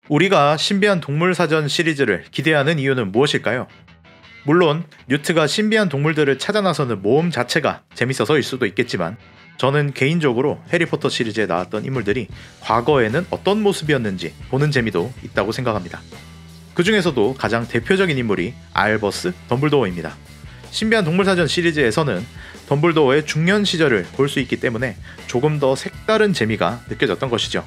우리가 신비한 동물 사전 시리즈를 기대하는 이유는 무엇일까요? 물론 뉴트가 신비한 동물들을 찾아 나서는 모험 자체가 재밌어서일 수도 있겠지만 저는 개인적으로 해리포터 시리즈에 나왔던 인물들이 과거에는 어떤 모습이었는지 보는 재미도 있다고 생각합니다. 그 중에서도 가장 대표적인 인물이 알버스 덤블도어입니다. 신비한 동물 사전 시리즈에서는 덤블도어의 중년 시절을 볼 수 있기 때문에 조금 더 색다른 재미가 느껴졌던 것이죠.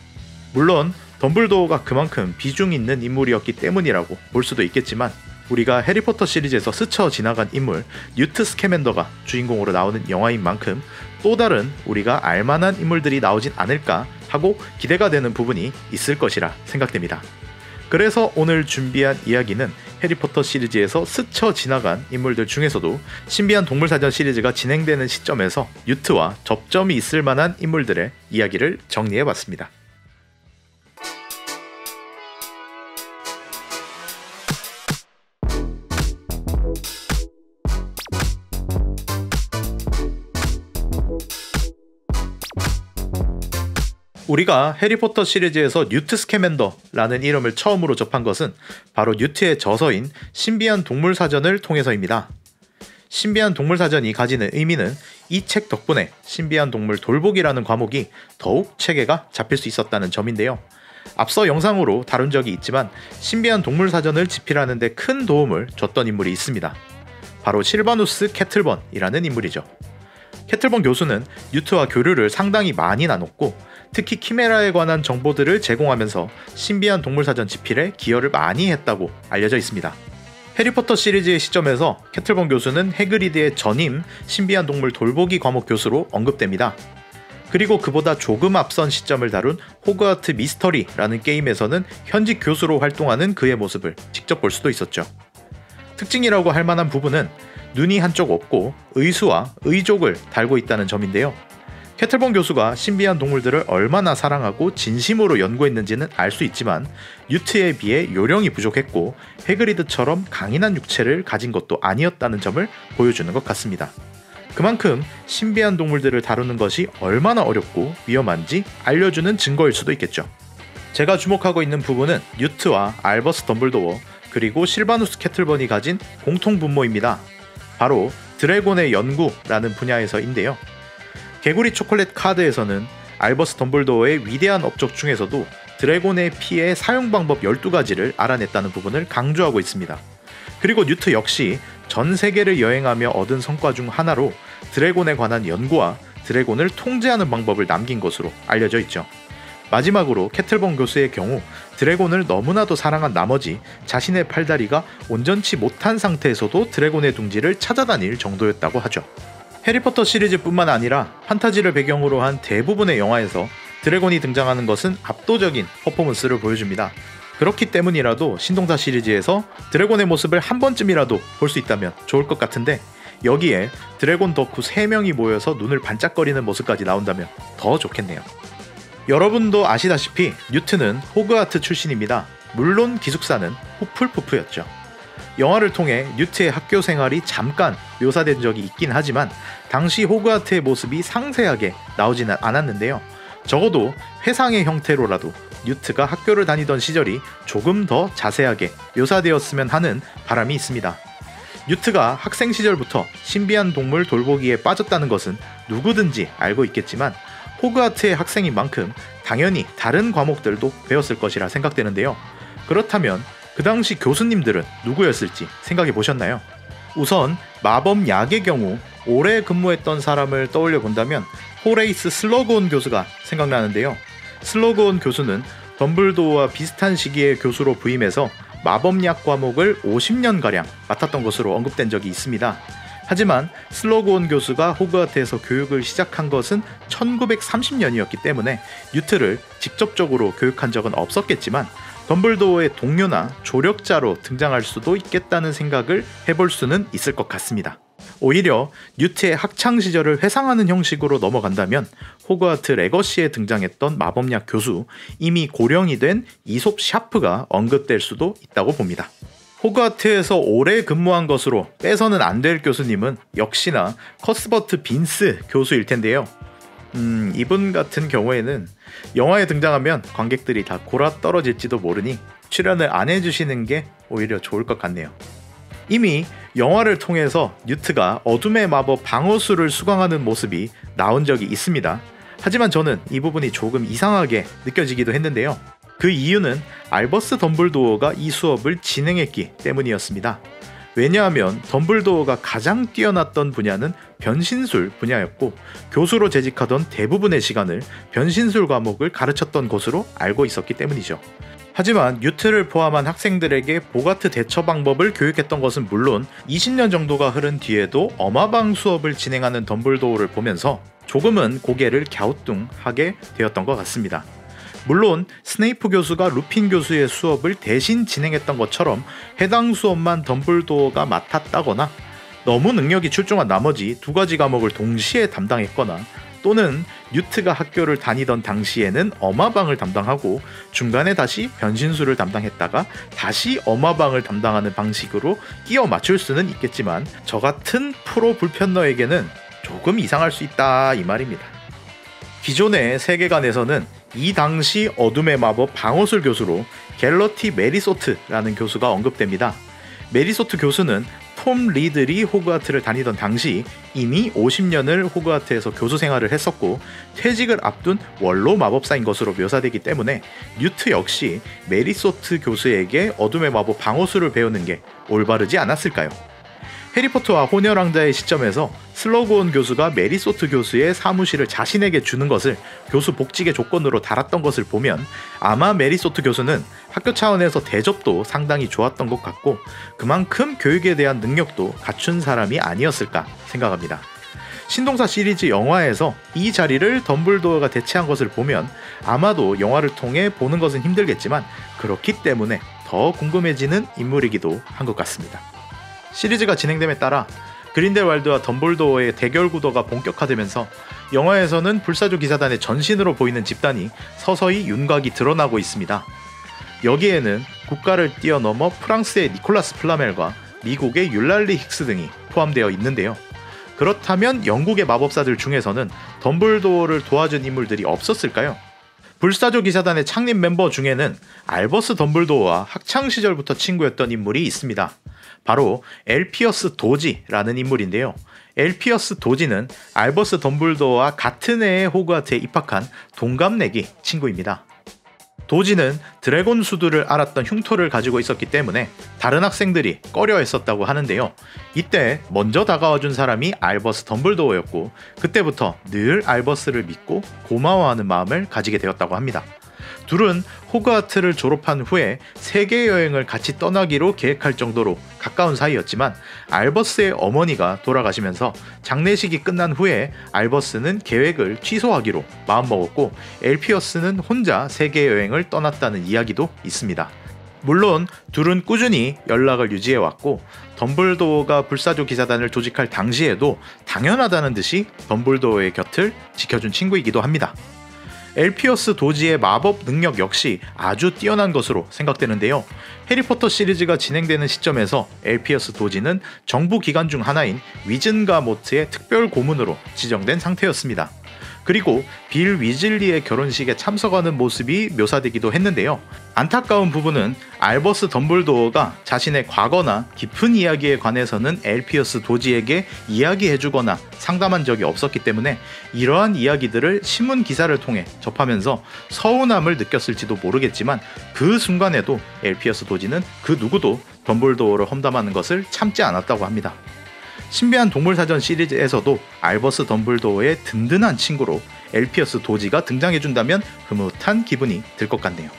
물론 덤블도어가 그만큼 비중 있는 인물이었기 때문이라고 볼 수도 있겠지만 우리가 해리포터 시리즈에서 스쳐 지나간 인물 뉴트 스캐맨더가 주인공으로 나오는 영화인 만큼 또 다른 우리가 알만한 인물들이 나오진 않을까 하고 기대가 되는 부분이 있을 것이라 생각됩니다. 그래서 오늘 준비한 이야기는 해리포터 시리즈에서 스쳐 지나간 인물들 중에서도 신비한 동물사전 시리즈가 진행되는 시점에서 뉴트와 접점이 있을 만한 인물들의 이야기를 정리해봤습니다. 우리가 해리포터 시리즈에서 뉴트 스캐맨더라는 이름을 처음으로 접한 것은 바로 뉴트의 저서인 신비한 동물사전을 통해서입니다. 신비한 동물사전이 가지는 의미는 이 책 덕분에 신비한 동물 돌보기라는 과목이 더욱 체계가 잡힐 수 있었다는 점인데요. 앞서 영상으로 다룬 적이 있지만 신비한 동물사전을 집필하는 데 큰 도움을 줬던 인물이 있습니다. 바로 실바누스 캐틀번이라는 인물이죠. 캐틀번 교수는 뉴트와 교류를 상당히 많이 나눴고 특히 키메라에 관한 정보들을 제공하면서 신비한 동물사전 집필에 기여를 많이 했다고 알려져 있습니다. 해리포터 시리즈의 시점에서 캐틀번 교수는 해그리드의 전임 신비한 동물 돌보기 과목 교수로 언급됩니다. 그리고 그보다 조금 앞선 시점을 다룬 호그와트 미스터리라는 게임에서는 현직 교수로 활동하는 그의 모습을 직접 볼 수도 있었죠. 특징이라고 할 만한 부분은 눈이 한쪽 없고 의수와 의족을 달고 있다는 점인데요. 캐틀번 교수가 신비한 동물들을 얼마나 사랑하고 진심으로 연구했는지는 알 수 있지만 뉴트에 비해 요령이 부족했고 해그리드처럼 강인한 육체를 가진 것도 아니었다는 점을 보여주는 것 같습니다. 그만큼 신비한 동물들을 다루는 것이 얼마나 어렵고 위험한지 알려주는 증거일 수도 있겠죠. 제가 주목하고 있는 부분은 뉴트와 알버스 덤블도어 그리고 실바누스 캐틀번이 가진 공통 분모입니다. 바로 드래곤의 연구라는 분야에서인데요. 개구리 초콜릿 카드에서는 알버스 덤블도어의 위대한 업적 중에서도 드래곤의 피의 사용 방법 12가지를 알아냈다는 부분을 강조하고 있습니다. 그리고 뉴트 역시 전 세계를 여행하며 얻은 성과 중 하나로 드래곤에 관한 연구와 드래곤을 통제하는 방법을 남긴 것으로 알려져 있죠. 마지막으로 캐틀번 교수의 경우 드래곤을 너무나도 사랑한 나머지 자신의 팔다리가 온전치 못한 상태에서도 드래곤의 둥지를 찾아다닐 정도였다고 하죠. 해리포터 시리즈뿐만 아니라 판타지를 배경으로 한 대부분의 영화에서 드래곤이 등장하는 것은 압도적인 퍼포먼스를 보여줍니다. 그렇기 때문이라도 신동사 시리즈에서 드래곤의 모습을 한 번쯤이라도 볼 수 있다면 좋을 것 같은데 여기에 드래곤 덕후 3명이 모여서 눈을 반짝거리는 모습까지 나온다면 더 좋겠네요. 여러분도 아시다시피 뉴트는 호그와트 출신입니다. 물론 기숙사는 후플푸프였죠. 영화를 통해 뉴트의 학교 생활이 잠깐 묘사된 적이 있긴 하지만 당시 호그와트의 모습이 상세하게 나오지는 않았는데요. 적어도 회상의 형태로라도 뉴트가 학교를 다니던 시절이 조금 더 자세하게 묘사되었으면 하는 바람이 있습니다. 뉴트가 학생 시절부터 신비한 동물 돌보기에 빠졌다는 것은 누구든지 알고 있겠지만 호그와트의 학생인 만큼 당연히 다른 과목들도 배웠을 것이라 생각되는데요. 그렇다면 그 당시 교수님들은 누구였을지 생각해 보셨나요? 우선 마법약의 경우 오래 근무했던 사람을 떠올려 본다면 호레이스 슬러그온 교수가 생각나는데요. 슬러그온 교수는 덤블도어와 비슷한 시기에 교수로 부임해서 마법약 과목을 50년가량 맡았던 것으로 언급된 적이 있습니다. 하지만 슬러그온 교수가 호그와트에서 교육을 시작한 것은 1930년이었기 때문에 뉴트를 직접적으로 교육한 적은 없었겠지만 덤블도어의 동료나 조력자로 등장할 수도 있겠다는 생각을 해볼 수는 있을 것 같습니다. 오히려 뉴트의 학창시절을 회상하는 형식으로 넘어간다면 호그와트 레거시에 등장했던 마법약 교수, 이미 고령이 된 이솝 샤프가 언급될 수도 있다고 봅니다. 호그와트에서 오래 근무한 것으로 빼서는 안 될 교수님은 역시나 커스버트 빈스 교수일 텐데요. 이분 같은 경우에는 영화에 등장하면 관객들이 다 골아 떨어질지도 모르니 출연을 안 해주시는 게 오히려 좋을 것 같네요. 이미 영화를 통해서 뉴트가 어둠의 마법 방어술을 수강하는 모습이 나온 적이 있습니다. 하지만 저는 이 부분이 조금 이상하게 느껴지기도 했는데요. 그 이유는 알버스 덤블도어가 이 수업을 진행했기 때문이었습니다. 왜냐하면 덤블도어가 가장 뛰어났던 분야는 변신술 분야였고 교수로 재직하던 대부분의 시간을 변신술 과목을 가르쳤던 것으로 알고 있었기 때문이죠. 하지만 뉴트를 포함한 학생들에게 보가트 대처 방법을 교육했던 것은 물론 20년 정도가 흐른 뒤에도 어마방 수업을 진행하는 덤블도어를 보면서 조금은 고개를 갸우뚱하게 되었던 것 같습니다. 물론 스네이프 교수가 루핀 교수의 수업을 대신 진행했던 것처럼 해당 수업만 덤블도어가 맡았다거나 너무 능력이 출중한 나머지 두 가지 과목을 동시에 담당했거나 또는 뉴트가 학교를 다니던 당시에는 어마방을 담당하고 중간에 다시 변신술을 담당했다가 다시 어마방을 담당하는 방식으로 끼워 맞출 수는 있겠지만 저 같은 프로 불편러에게는 조금 이상할 수 있다 이 말입니다. 기존의 세계관에서는 이 당시 어둠의 마법 방어술 교수로 갤러티 메리소트라는 교수가 언급됩니다. 메리소트 교수는 톰 리들이 호그와트를 다니던 당시 이미 50년을 호그와트에서 교수 생활을 했었고 퇴직을 앞둔 원로 마법사인 것으로 묘사되기 때문에 뉴트 역시 메리소트 교수에게 어둠의 마법 방어술을 배우는 게 올바르지 않았을까요? 해리포터와 혼혈왕자의 시점에서 슬러그온 교수가 메리소트 교수의 사무실을 자신에게 주는 것을 교수 복직의 조건으로 달았던 것을 보면 아마 메리소트 교수는 학교 차원에서 대접도 상당히 좋았던 것 같고 그만큼 교육에 대한 능력도 갖춘 사람이 아니었을까 생각합니다. 신동사 시리즈 영화에서 이 자리를 덤블도어가 대체한 것을 보면 아마도 영화를 통해 보는 것은 힘들겠지만 그렇기 때문에 더 궁금해지는 인물이기도 한 것 같습니다. 시리즈가 진행됨에 따라 그린델왈드와 덤블도어의 대결 구도가 본격화되면서 영화에서는 불사조 기사단의 전신으로 보이는 집단이 서서히 윤곽이 드러나고 있습니다. 여기에는 국가를 뛰어넘어 프랑스의 니콜라스 플라멜과 미국의 율랄리 힉스 등이 포함되어 있는데요. 그렇다면 영국의 마법사들 중에서는 덤블도어를 도와준 인물들이 없었을까요? 불사조 기사단의 창립 멤버 중에는 알버스 덤블도어와 학창시절부터 친구였던 인물이 있습니다. 바로 엘피어스 도지라는 인물인데요. 엘피어스 도지는 알버스 덤블도어와 같은 해에 호그와트에 입학한 동갑내기 친구입니다. 도지는 드래곤 수두를 알았던 흉터를 가지고 있었기 때문에 다른 학생들이 꺼려했었다고 하는데요. 이때 먼저 다가와준 사람이 알버스 덤블도어였고 그때부터 늘 알버스를 믿고 고마워하는 마음을 가지게 되었다고 합니다. 둘은 호그와트를 졸업한 후에 세계 여행을 같이 떠나기로 계획할 정도로 가까운 사이였지만 알버스의 어머니가 돌아가시면서 장례식이 끝난 후에 알버스는 계획을 취소하기로 마음먹었고 엘피어스는 혼자 세계 여행을 떠났다는 이야기도 있습니다. 물론 둘은 꾸준히 연락을 유지해왔고 덤블도어가 불사조 기사단을 조직할 당시에도 당연하다는 듯이 덤블도어의 곁을 지켜준 친구이기도 합니다. 엘피어스 도지의 마법 능력 역시 아주 뛰어난 것으로 생각되는데요. 해리포터 시리즈가 진행되는 시점에서 엘피어스 도지는 정부 기관 중 하나인 위즌가모트의 특별 고문으로 지정된 상태였습니다. 그리고 빌 위즐리의 결혼식에 참석하는 모습이 묘사되기도 했는데요. 안타까운 부분은 알버스 덤블도어가 자신의 과거나 깊은 이야기에 관해서는 엘피어스 도지에게 이야기해주거나 상담한 적이 없었기 때문에 이러한 이야기들을 신문 기사를 통해 접하면서 서운함을 느꼈을지도 모르겠지만 그 순간에도 엘피어스 도지는 그 누구도 덤블도어를 험담하는 것을 참지 않았다고 합니다. 신비한 동물사전 시리즈에서도 알버스 덤블도어의 든든한 친구로 엘피어스 도지가 등장해준다면 흐뭇한 기분이 들 것 같네요.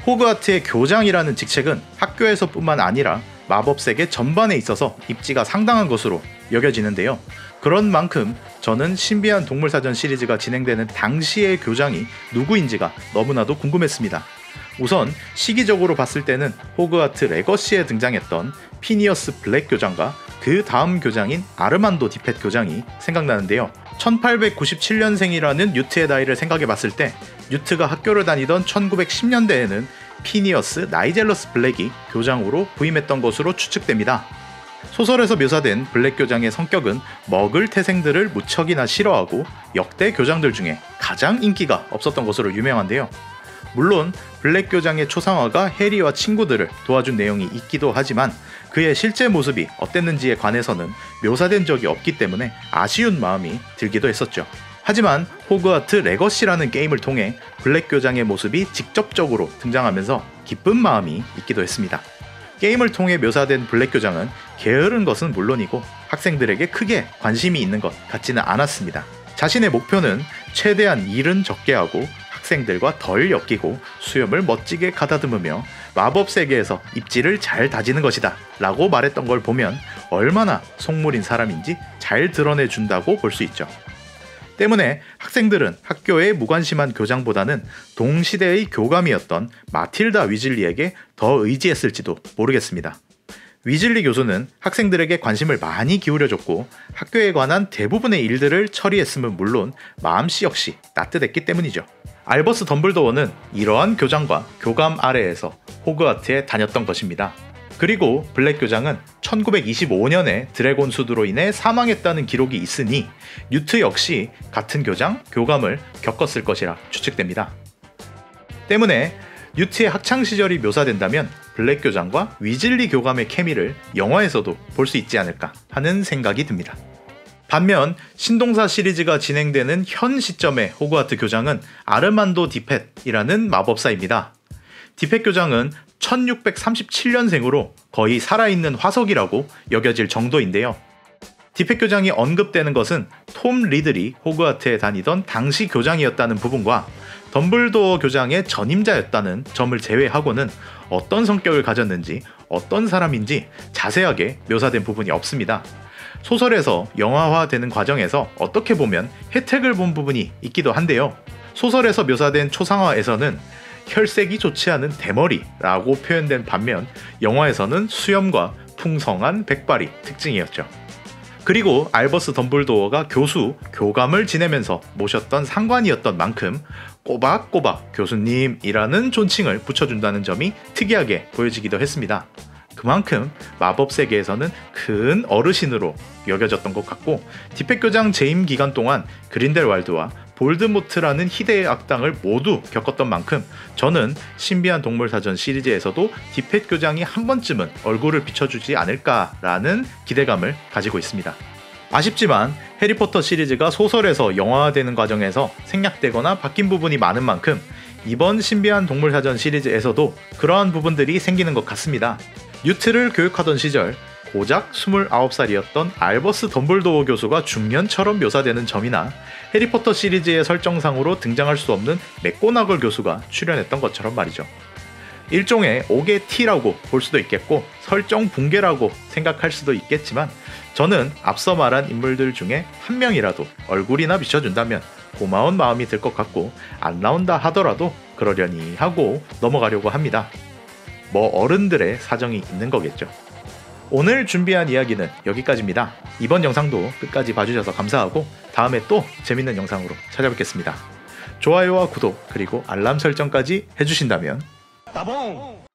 호그와트의 교장이라는 직책은 학교에서뿐만 아니라 마법세계 전반에 있어서 입지가 상당한 것으로 여겨지는데요. 그런 만큼 저는 신비한 동물사전 시리즈가 진행되는 당시의 교장이 누구인지가 너무나도 궁금했습니다. 우선 시기적으로 봤을 때는 호그와트 레거시에 등장했던 피니어스 블랙 교장과 그 다음 교장인 아르만도 디펫 교장이 생각나는데요. 1897년생이라는 뉴트의 나이를 생각해봤을 때 뉴트가 학교를 다니던 1910년대에는 피니어스 나이젤러스 블랙이 교장으로 부임했던 것으로 추측됩니다. 소설에서 묘사된 블랙 교장의 성격은 먹을 태생들을 무척이나 싫어하고 역대 교장들 중에 가장 인기가 없었던 것으로 유명한데요. 물론 블랙 교장의 초상화가 해리와 친구들을 도와준 내용이 있기도 하지만 그의 실제 모습이 어땠는지에 관해서는 묘사된 적이 없기 때문에 아쉬운 마음이 들기도 했었죠. 하지만 호그와트 레거시라는 게임을 통해 블랙 교장의 모습이 직접적으로 등장하면서 기쁜 마음이 있기도 했습니다. 게임을 통해 묘사된 블랙 교장은 게으른 것은 물론이고 학생들에게 크게 관심이 있는 것 같지는 않았습니다. 자신의 목표는 최대한 일은 적게 하고 학생들과 덜 엮이고 수염을 멋지게 가다듬으며 마법 세계에서 입지를 잘 다지는 것이다 라고 말했던 걸 보면 얼마나 속물인 사람인지 잘 드러내준다고 볼 수 있죠. 때문에 학생들은 학교에 무관심한 교장보다는 동시대의 교감이었던 마틸다 위즐리에게 더 의지했을지도 모르겠습니다. 위즐리 교수는 학생들에게 관심을 많이 기울여줬고 학교에 관한 대부분의 일들을 처리했음은 물론 마음씨 역시 따뜻했기 때문이죠. 알버스 덤블도어는 이러한 교장과 교감 아래에서 호그와트에 다녔던 것입니다. 그리고 블랙 교장은 1925년에 드래곤 수두로 인해 사망했다는 기록이 있으니 뉴트 역시 같은 교감을 겪었을 것이라 추측됩니다. 때문에 뉴트의 학창시절이 묘사된다면 블랙 교장과 위즐리 교감의 케미를 영화에서도 볼 수 있지 않을까 하는 생각이 듭니다. 반면 신동사 시리즈가 진행되는 현 시점의 호그와트 교장은 아르만도 디펫이라는 마법사입니다. 디펫 교장은 1637년생으로 거의 살아있는 화석이라고 여겨질 정도인데요. 디펫 교장이 언급되는 것은 톰 리들이 호그와트에 다니던 당시 교장이었다는 부분과 덤블도어 교장의 전임자였다는 점을 제외하고는 어떤 성격을 가졌는지 어떤 사람인지 자세하게 묘사된 부분이 없습니다. 소설에서 영화화되는 과정에서 어떻게 보면 혜택을 본 부분이 있기도 한데요. 소설에서 묘사된 초상화에서는 혈색이 좋지 않은 대머리라고 표현된 반면 영화에서는 수염과 풍성한 백발이 특징이었죠. 그리고 알버스 덤블도어가 교감을 지내면서 모셨던 상관이었던 만큼 꼬박꼬박 교수님이라는 존칭을 붙여준다는 점이 특이하게 보여지기도 했습니다. 그만큼 마법 세계에서는 큰 어르신으로 여겨졌던 것 같고 디펫 교장 재임 기간 동안 그린델왈드와 볼드모트라는 희대의 악당을 모두 겪었던 만큼 저는 신비한 동물사전 시리즈에서도 디펫 교장이 한 번쯤은 얼굴을 비춰주지 않을까라는 기대감을 가지고 있습니다. 아쉽지만 해리포터 시리즈가 소설에서 영화화되는 과정에서 생략되거나 바뀐 부분이 많은 만큼 이번 신비한 동물사전 시리즈에서도 그러한 부분들이 생기는 것 같습니다. 뉴트를 교육하던 시절 고작 29살이었던 알버스 덤블도어 교수가 중년처럼 묘사되는 점이나 해리포터 시리즈의 설정상으로 등장할 수 없는 맥고나걸 교수가 출연했던 것처럼 말이죠. 일종의 옥의 티라고 볼 수도 있겠고 설정 붕괴라고 생각할 수도 있겠지만 저는 앞서 말한 인물들 중에 한 명이라도 얼굴이나 비춰준다면 고마운 마음이 들 것 같고 안 나온다 하더라도 그러려니 하고 넘어가려고 합니다. 뭐 어른들의 사정이 있는 거겠죠. 오늘 준비한 이야기는 여기까지입니다. 이번 영상도 끝까지 봐주셔서 감사하고 다음에 또 재밌는 영상으로 찾아뵙겠습니다. 좋아요와 구독 그리고 알람 설정까지 해주신다면 따봉!